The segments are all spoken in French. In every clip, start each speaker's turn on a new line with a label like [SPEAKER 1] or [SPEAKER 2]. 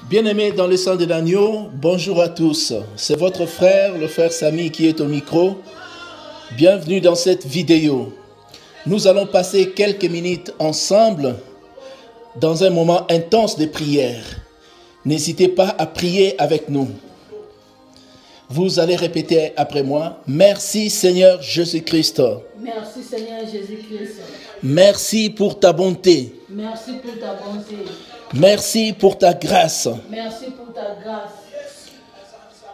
[SPEAKER 1] Bien-aimés dans le sang de l'agneau, bonjour à tous. C'est votre frère, le frère Samy qui est au micro. Bienvenue dans cette vidéo. Nous allons passer quelques minutes ensemble dans un moment intense de prière. N'hésitez pas à prier avec nous. Vous allez répéter après moi. Merci Seigneur Jésus-Christ.
[SPEAKER 2] Merci Seigneur Jésus-Christ.
[SPEAKER 1] Merci pour ta bonté.
[SPEAKER 2] Merci pour ta bonté.
[SPEAKER 1] Merci pour ta grâce.
[SPEAKER 2] Merci pour ta grâce.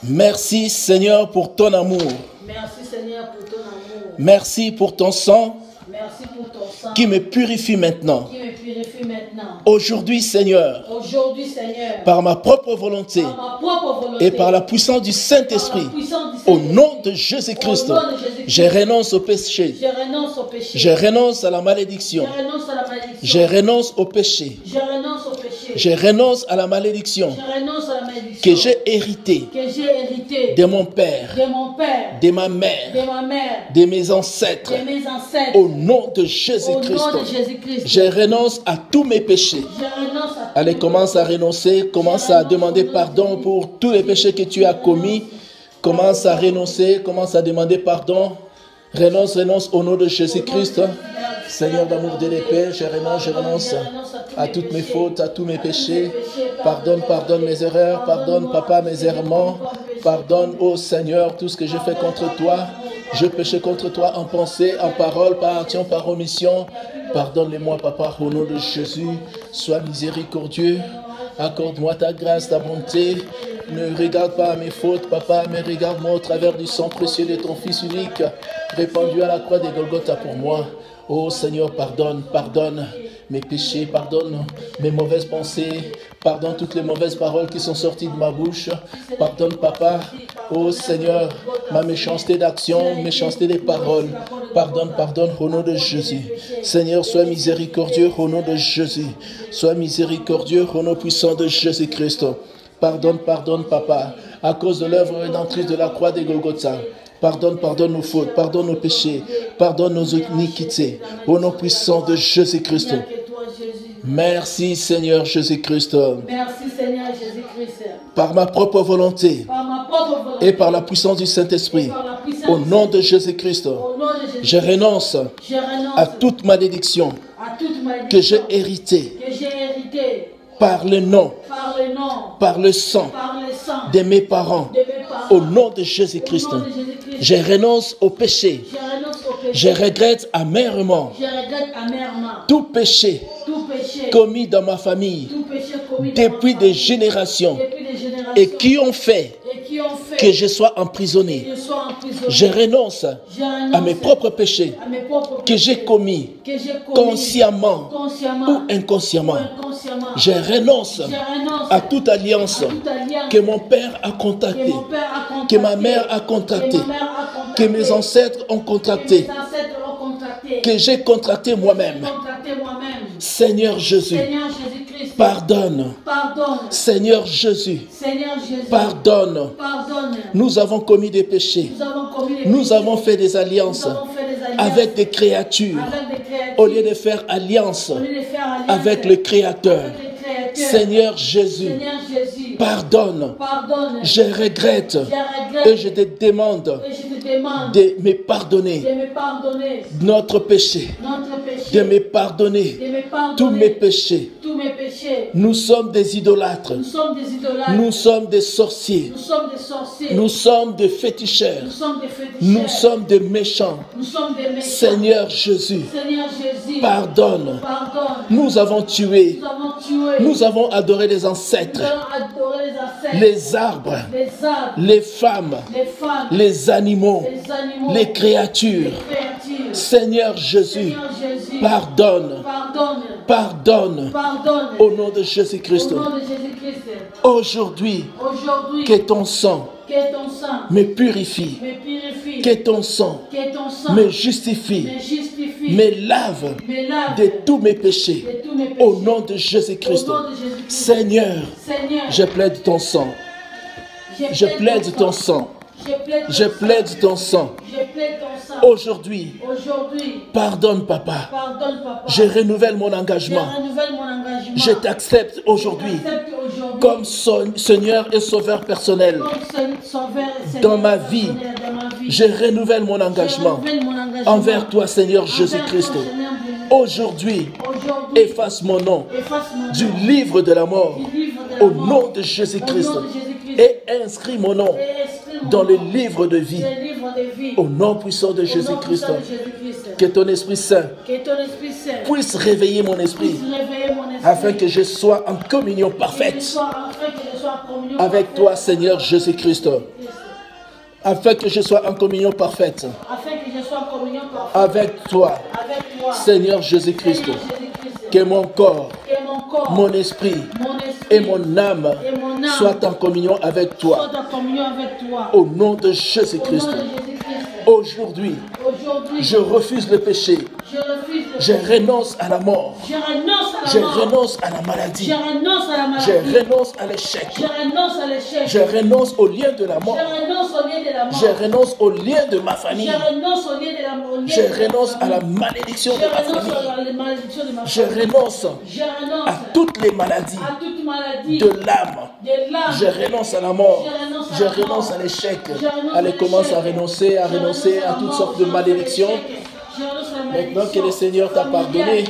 [SPEAKER 1] Merci Seigneur pour ton amour.
[SPEAKER 2] Merci Seigneur pour ton amour.
[SPEAKER 1] Merci pour ton sang.
[SPEAKER 2] Merci pour ton sang
[SPEAKER 1] Qui me purifie maintenant.
[SPEAKER 2] qui me purifie maintenant.
[SPEAKER 1] Aujourd'hui Seigneur,
[SPEAKER 2] Aujourd'hui Seigneur,
[SPEAKER 1] par ma propre volonté
[SPEAKER 2] par ma propre volonté
[SPEAKER 1] et par la puissance du Saint-Esprit, au nom de Jésus-Christ, je renonce au péché.
[SPEAKER 2] je renonce au péché.
[SPEAKER 1] Je renonce à la malédiction.
[SPEAKER 2] Je renonce à la malédiction.
[SPEAKER 1] Je renonce au péché.
[SPEAKER 2] Je renonce au péché.
[SPEAKER 1] Je renonce à la malédiction
[SPEAKER 2] Je renonce à la malédiction
[SPEAKER 1] que j'ai héritée
[SPEAKER 2] que j'ai hérité
[SPEAKER 1] de mon père,
[SPEAKER 2] de mon père,
[SPEAKER 1] de ma mère,
[SPEAKER 2] de ma mère,
[SPEAKER 1] de mes ancêtres.
[SPEAKER 2] de mes ancêtres.
[SPEAKER 1] Au nom de
[SPEAKER 2] Au
[SPEAKER 1] Jésus-Christ,
[SPEAKER 2] nom de Jésus-Christ,
[SPEAKER 1] je renonce à tous mes péchés.
[SPEAKER 2] je renonce à
[SPEAKER 1] Allez, commence à renoncer, commence à demander pardon pour tous les péchés que tu as commis. Commence à renoncer, commence à demander pardon. Renonce au nom de Jésus-Christ. Seigneur d'amour de l'épée, je renonce à toutes mes fautes, à tous mes péchés. Pardonne mes erreurs, pardonne papa mes errements. Pardonne, ô Seigneur, tout ce que j'ai fait contre toi. Je péché contre toi en pensée, en parole, par action, par omission. Pardonne-les-moi, papa, au nom de Jésus. Sois miséricordieux. Accorde-moi ta grâce, ta bonté. Ne regarde pas à mes fautes, papa, mais regarde-moi au travers du sang précieux de ton Fils unique, répandu à la croix de Golgotha pour moi. Oh Seigneur, pardonne mes péchés, pardonne mes mauvaises pensées, pardonne toutes les mauvaises paroles qui sont sorties de ma bouche. Pardonne, papa, oh Seigneur, ma méchanceté d'action, méchanceté des paroles. Pardonne au nom de Jésus. Seigneur, sois miséricordieux au nom de Jésus. Sois miséricordieux au nom puissant de Jésus-Christ. Pardonne, papa, à cause de l'œuvre rédemptrice de la croix de Golgotha. Pardonne nos fautes, pardonne nos péchés, pardonne nos iniquités. Au nom puissant de Jésus-Christ. Merci Seigneur Jésus-Christ.
[SPEAKER 2] Merci Seigneur Jésus-Christ.
[SPEAKER 1] Par ma propre volonté et par la puissance du Saint-Esprit, au nom de Jésus-Christ, je renonce à toute malédiction que j'ai héritée par le nom, par le sang de mes parents, au nom de Jésus-Christ. Je renonce au péché. Je regrette amèrement tout péché commis dans ma famille depuis des générations et qui ont fait que je sois emprisonné. Je renonce à mes propres péchés que j'ai commis consciemment ou inconsciemment. Je renonce à toute alliance que mon père a contractée, que ma mère a contractée, que mes ancêtres ont contracté, que j'ai contracté moi-même. Seigneur Jésus, pardonne. Seigneur Jésus, pardonne. Nous avons commis des péchés. Nous avons fait des alliances avec des créatures au lieu de faire alliance avec le Créateur. Seigneur Jésus, pardonne. Je regrette et je te demande de me pardonner notre péché, de me pardonner tous mes péchés. Nous sommes des idolâtres, nous sommes des sorciers, nous sommes des féticheurs, nous sommes des méchants. Seigneur Jésus, pardonne. Nous avons tué, nous avons adoré les ancêtres, les arbres, les femmes, les animaux, les créatures. Seigneur Jésus, pardonne au nom de Jésus-Christ. Aujourd'hui, que ton sang me purifie, que ton sang me justifie, me lave de tous mes péchés. Au nom de Jésus-Christ. Seigneur, je plaide ton sang. Je plaide ton sang. Je plaide ton sang. Aujourd'hui, pardonne papa. Je renouvelle mon engagement. Je t'accepte aujourd'hui comme Seigneur et Sauveur personnel dans ma vie. Je renouvelle mon engagement envers toi, Seigneur Jésus-Christ. Aujourd'hui, efface mon nom du livre de la mort au nom de Jésus-Christ et inscris mon nom dans le livre de vie au nom puissant de Jésus-Christ. Que ton Esprit Saint puisse réveiller mon esprit afin que je sois en communion parfaite avec toi, Seigneur Jésus-Christ. Afin que je sois en communion parfaite avec toi, Seigneur Jésus-Christ. Que mon corps, mon esprit et mon âme soient en communion avec toi. Au nom de Jésus-Christ. Aujourd'hui, je refuse le péché. Je renonce à la mort. Je renonce à la maladie. Je renonce à l'échec. Je renonce au lien de la mort. Je renonce au lien de ma famille. Je renonce à la malédiction de ma famille. Je renonce à toutes les maladies de l'âme. Je renonce à la mort. Je renonce à l'échec. Allez, commence à renoncer à toutes sortes de malédictions. Maintenant que le Seigneur t'a pardonné,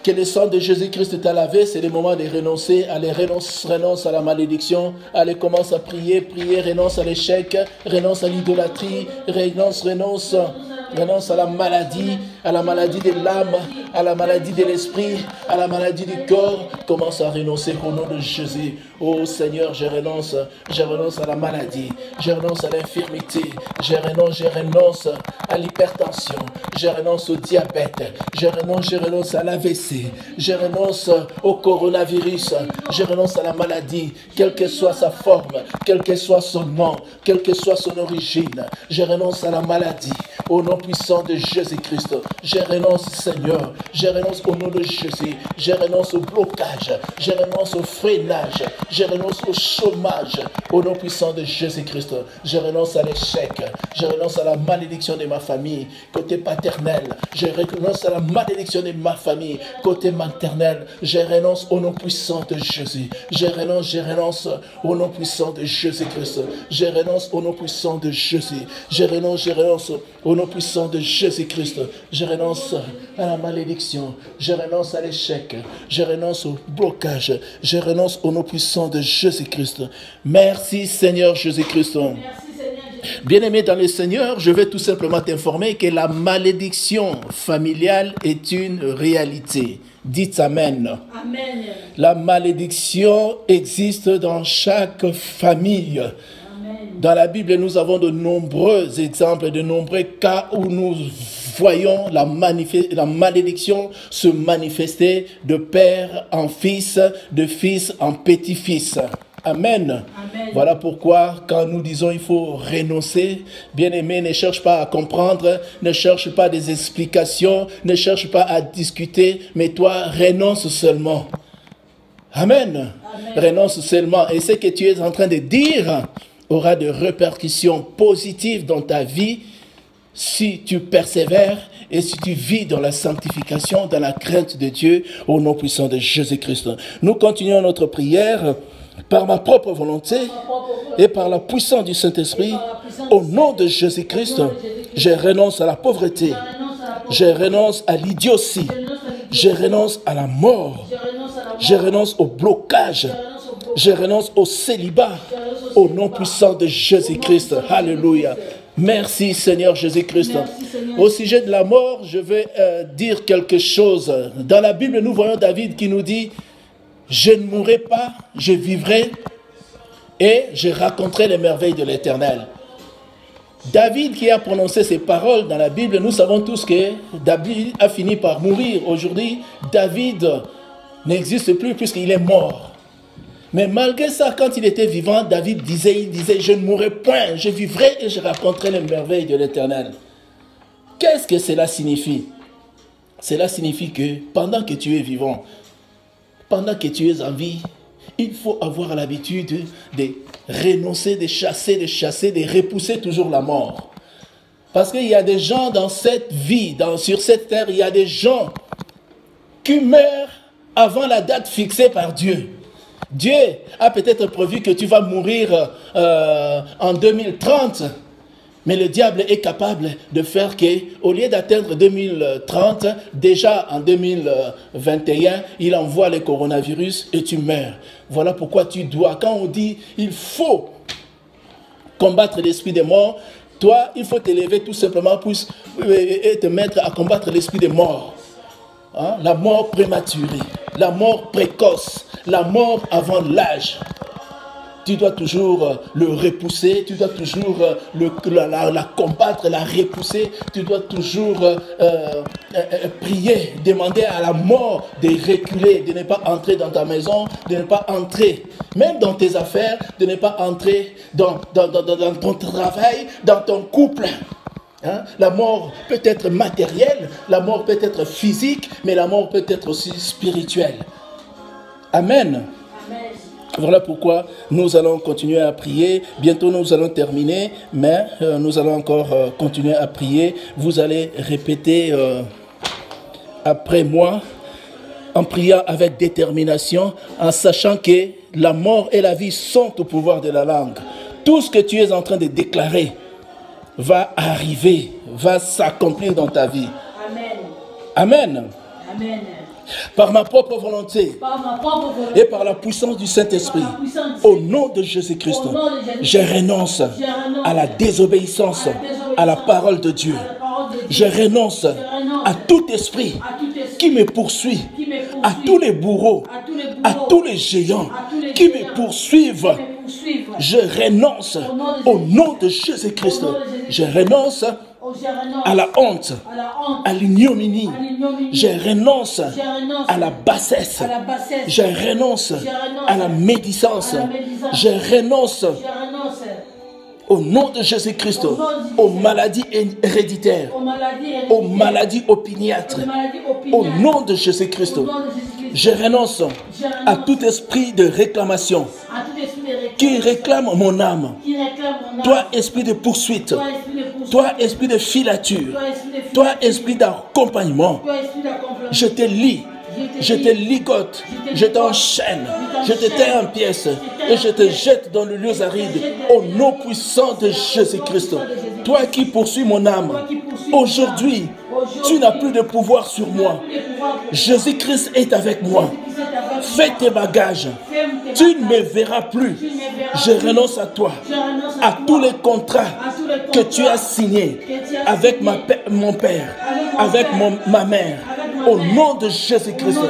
[SPEAKER 1] que le sang de Jésus-Christ t'a lavé, c'est le moment de renoncer. Allez, renonce à la malédiction. Allez, commence à prier, renonce à l'échec, renonce à l'idolâtrie, renonce à la maladie de l'âme, à la maladie de l'esprit, à la maladie du corps. Commence à renoncer au nom de Jésus. Oh Seigneur, je renonce à la maladie, je renonce à l'infirmité, je renonce à l'hypertension, je renonce au diabète, je renonce à l'AVC, je renonce au coronavirus, je renonce à la maladie, quelle que soit sa forme, quel que soit son nom, quelle que soit son origine. Je renonce à la maladie, au nom puissant de Jésus-Christ. Je renonce, Seigneur, je renonce au nom de Jésus, je renonce au blocage, je renonce au freinage, je renonce au chômage, au nom puissant de Jésus-Christ. Je renonce à l'échec, je renonce à la malédiction de ma famille, côté paternel, je renonce à la malédiction de ma famille, côté maternel, je renonce au nom puissant de Jésus, je renonce au nom puissant de Jésus-Christ, je renonce au nom puissant de Jésus, je renonce au nom puissant de Jésus-Christ, je renonce à la malédiction, je renonce à l'échec, je renonce au blocage, je renonce au nom puissant de Jésus-Christ. Merci Seigneur Jésus-Christ. Bien-aimé dans le Seigneur, je vais tout simplement t'informer que la malédiction familiale est une réalité. Dites Amen. Amen. La malédiction existe dans chaque famille. Dans la Bible, nous avons de nombreux exemples, de nombreux cas où nous voyons la malédiction se manifester de père en fils, de fils en petit-fils. Amen. Amen. Voilà pourquoi, quand nous disons il faut renoncer, bien-aimé, ne cherche pas à comprendre, ne cherche pas des explications, ne cherche pas à discuter, mais toi, renonce seulement. Amen. Amen. Renonce seulement. Et ce que tu es en train de dire aura des répercussions positives dans ta vie si tu persévères et si tu vis dans la sanctification, dans la crainte de Dieu, au nom puissant de Jésus-Christ. Nous continuons notre prière par ma propre volonté et par la puissance du Saint-Esprit. Au nom de Jésus-Christ, je renonce à la pauvreté, je renonce à l'idiotie, je renonce à la mort, je renonce au blocage, je renonce au célibat, au nom puissant de Jésus-Christ. Alléluia. Merci Seigneur Jésus-Christ. Au sujet de la mort, je vais dire quelque chose. Dans la Bible, nous voyons David qui nous dit « Je ne mourrai pas, je vivrai et je raconterai les merveilles de l'Éternel. » David qui a prononcé ces paroles dans la Bible, nous savons tous que David a fini par mourir. Aujourd'hui, David n'existe plus puisqu'il est mort. Mais malgré ça, quand il était vivant, David disait, je ne mourrai point, je vivrai et je raconterai les merveilles de l'Éternel. Qu'est-ce que cela signifie? Cela signifie que pendant que tu es vivant, pendant que tu es en vie, il faut avoir l'habitude de renoncer, de chasser, de repousser toujours la mort. Parce qu'il y a des gens dans cette vie, sur cette terre, il y a des gens qui meurent avant la date fixée par Dieu. Dieu a peut-être prévu que tu vas mourir en 2030. Mais le diable est capable de faire qu'au lieu d'atteindre 2030, déjà en 2021, il envoie le coronavirus et tu meurs. Voilà pourquoi tu dois, quand on dit il faut combattre l'esprit des morts, toi, il faut t'élever tout simplement et te mettre à combattre l'esprit des morts. Hein? La mort prématurée, la mort précoce, la mort avant l'âge. Tu dois toujours le repousser, tu dois toujours la combattre, la repousser, tu dois toujours prier, demander à la mort de reculer, de ne pas entrer dans ta maison, de ne pas entrer, même dans tes affaires, de ne pas entrer dans ton travail, dans ton couple. Hein? La mort peut être matérielle, la mort peut être physique, mais la mort peut être aussi spirituelle. Amen. Voilà pourquoi nous allons continuer à prier. Bientôt nous allons terminer, mais nous allons encore continuer à prier. Vous allez répéter après moi, en priant avec détermination, en sachant que la mort et la vie sont au pouvoir de la langue. Tout ce que tu es en train de déclarer va arriver, va s'accomplir dans ta vie. Amen. Amen. Amen. Par ma propre volonté et par la puissance du Saint-Esprit, au nom de Jésus-Christ, je renonce à la désobéissance à la parole de Dieu. Je renonce à tout esprit qui me poursuit, à tous les bourreaux, à tous les géants qui me poursuivent. Je renonce au nom de Jésus-Christ. Je renonce à la honte, à l'ignominie. Je renonce à la bassesse. Je renonce à la médisance. Je renonce au nom de Jésus-Christ aux maladies héréditaires, aux maladies opiniâtres. Au nom de Jésus-Christ, je renonce à tout esprit de réclamation qui réclame mon âme. Toi, esprit de poursuite. Toi, esprit de filature. Toi, esprit d'accompagnement. Je te lie. Je te ligote, je t'enchaîne, je te tiens en pièces et je te jette dans le lieu aride au nom puissant de Jésus-Christ. Toi qui poursuis mon âme, aujourd'hui, tu n'as plus de pouvoir sur moi. Jésus-Christ est avec moi. Fais tes bagages. Tu ne me verras plus. Je renonce à toi, à tous les contrats que tu as signés avec mon père, avec ma mère. Au nom de Jésus-Christ.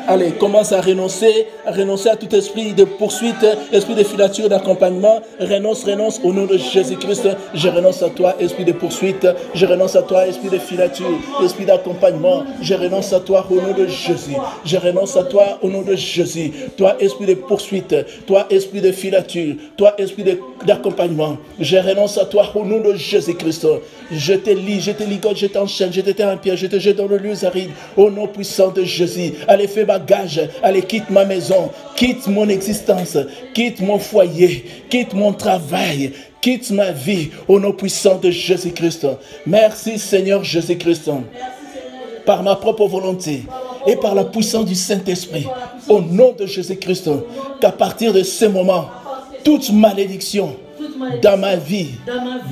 [SPEAKER 1] Allez, commence à renoncer à tout esprit de poursuite, esprit de filature, d'accompagnement. Renonce au nom de Jésus-Christ. Je renonce à toi, esprit de poursuite. Je renonce à toi, esprit de filature, esprit d'accompagnement. Je renonce à toi au nom de Jésus. Je renonce à toi au nom de Jésus. Toi, esprit de poursuite. Toi, esprit de filature. Toi, esprit d'accompagnement. Je renonce à toi au nom de Jésus-Christ. Je te lie, je te ligote, je t'enchaîne, je te tiens en pied, je te jette dans le lieu aride. Au nom puissant de Jésus, allez, fais bagage, allez, quitte ma maison, quitte mon existence, quitte mon foyer, quitte mon travail, quitte ma vie, au nom puissant de Jésus-Christ. Merci Seigneur Jésus-Christ, par ma propre volonté et par la puissance du Saint-Esprit, au nom de Jésus-Christ, qu'à partir de ce moment, toute malédiction dans ma vie,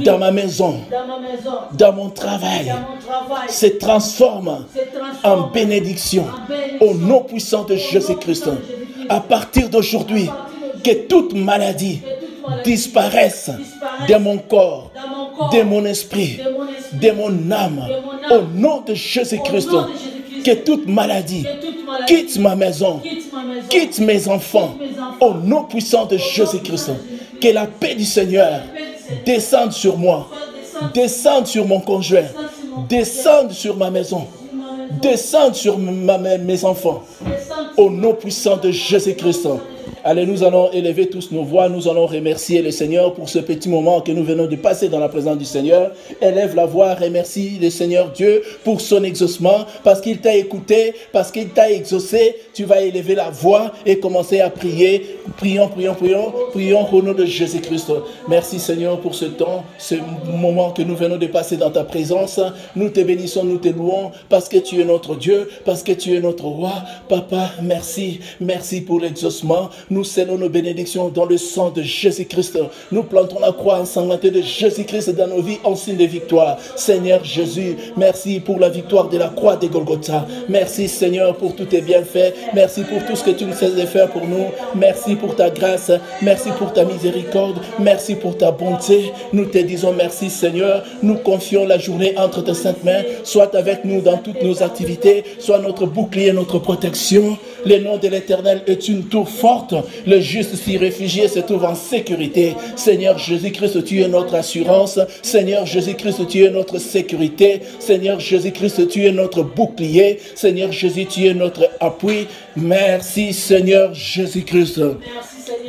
[SPEAKER 1] dans ma maison, dans mon travail, se transforme en bénédiction au nom puissant de Jésus-Christ. À partir d'aujourd'hui, que toute maladie disparaisse de mon corps, de mon esprit, de mon âme, au nom de Jésus-Christ. Que toute maladie quitte ma maison, quitte mes enfants, au nom puissant de Jésus-Christ. Que la paix du Seigneur descende sur moi, descende sur mon conjoint, descende sur ma maison, descende sur mes enfants, au nom puissant de Jésus-Christ. Allez, nous allons élever tous nos voix, nous allons remercier le Seigneur pour ce petit moment que nous venons de passer dans la présence du Seigneur. Élève la voix, remercie le Seigneur Dieu pour son exaucement, parce qu'il t'a écouté, parce qu'il t'a exaucé. Tu vas élever la voix et commencer à prier. Prions au nom de Jésus-Christ. Merci Seigneur pour ce temps, ce moment que nous venons de passer dans ta présence. Nous te bénissons, nous te louons, parce que tu es notre Dieu, parce que tu es notre roi. Papa, merci pour l'exaucement. Nous scellons nos bénédictions dans le sang de Jésus-Christ. Nous plantons la croix ensanglantée de Jésus-Christ dans nos vies en signe de victoire. Seigneur Jésus, merci pour la victoire de la croix de Golgotha. Merci Seigneur pour tous tes bienfaits. Merci pour tout ce que tu nous sais faire pour nous. Merci pour ta grâce. Merci pour ta miséricorde. Merci pour ta bonté. Nous te disons merci Seigneur. Nous confions la journée entre tes saintes mains. Sois avec nous dans toutes nos activités. Sois notre bouclier, notre protection. Le nom de l'Éternel est une tour forte. Le juste s'y réfugie et se trouve en sécurité. Seigneur Jésus-Christ, tu es notre assurance. Seigneur Jésus-Christ, tu es notre sécurité. Seigneur Jésus-Christ, tu es notre bouclier. Seigneur Jésus, tu es notre appui. Merci Seigneur Jésus-Christ.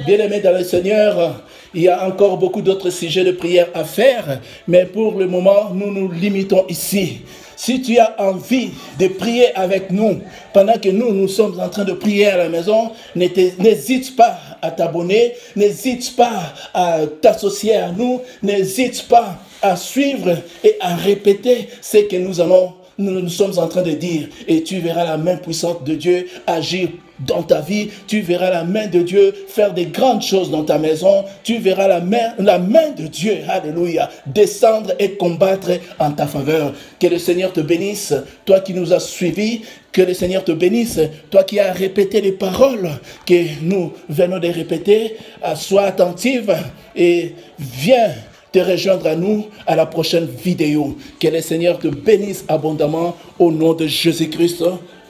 [SPEAKER 1] Bien-aimés dans le Seigneur, il y a encore beaucoup d'autres sujets de prière à faire, mais pour le moment, nous nous limitons ici. Si tu as envie de prier avec nous, pendant que nous sommes en train de prier à la maison, n'hésite pas à t'abonner, n'hésite pas à t'associer à nous, n'hésite pas à suivre et à répéter ce que nous sommes en train de dire. Et tu verras la main puissante de Dieu agir dans ta vie. Tu verras la main de Dieu faire des grandes choses dans ta maison. Tu verras la main de Dieu, alléluia, descendre et combattre en ta faveur. Que le Seigneur te bénisse, toi qui nous as suivis. Que le Seigneur te bénisse, toi qui as répété les paroles que nous venons de répéter. Sois attentive et viens te rejoindre à nous à la prochaine vidéo. Que le Seigneur te bénisse abondamment au nom de Jésus-Christ.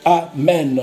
[SPEAKER 1] Amen.